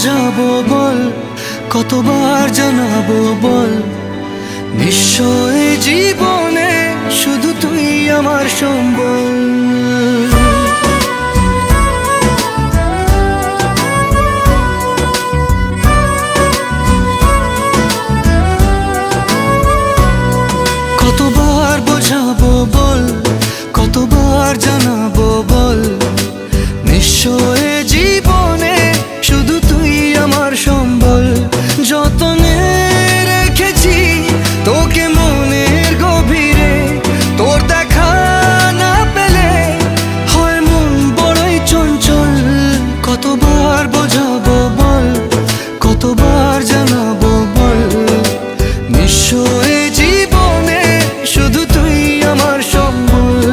বোঝাবো বল, কতবার জানাবো বল, নিশ্চয় জীবনে শুধু তুই আমার সম্বল। কতবার বোঝাবো বল, কতবার জানাবো বল, নিশ্চয় জীবনে শুধু তুই আমার সম্বল। যতনে রেখেছি তোকে মনের গভীরে, তোর দেখা না পেলে হয় মন বড়ই চঞ্চল। কতবার বোঝাবো বল, কতবার জানাবো বল, নিশ্চয় জীবনে শুধু তুই আমার সম্বল।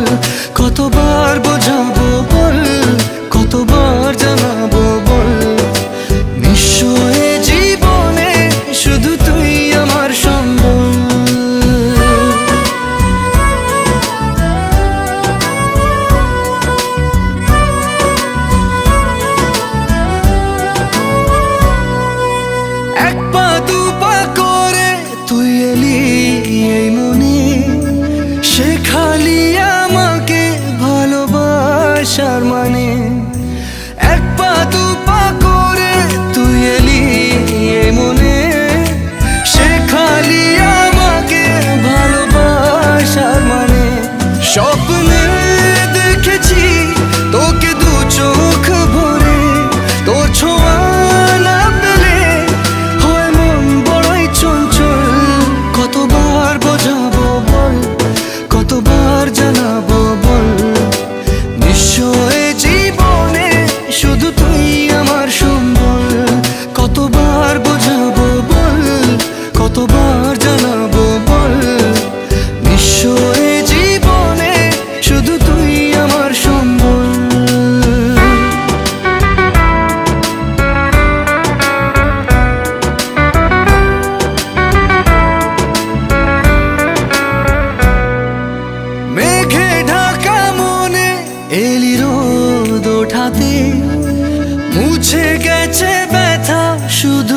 কতবার বোঝাবো বল, কতবার জানাবো বল, নিশ্চয় জীবনে শুধু তুই আমার সম্বল। এক পা দু পা করে তুই এলি এই মনে, শেখালি আমাকে ভালোবাসার মানে। এক পা দু পা করে তুই এলি এই মনে, শেখালি আমাকে ভালোবাসার মানে। স্বপ্নে দেখেছি তোকে দু চোখ ভরে, তোর ছোঁয়া না পেলে হয় মন বড়ই চঞ্চল। কতবার বোঝাবো বল, কতবার জানাবো বল, নিশ্চয় জীবনে শুধু তুই আমার সম্বল। কতবার বোঝাবো বল, কতবার জানাবো বল, নিশ্চয় জীবনে শুধু তুই আমার সম্বল। মেঘে ঢাকা মনে এলি রোদ ওঠাতে, মুছে গেছে ব্যথা শুধু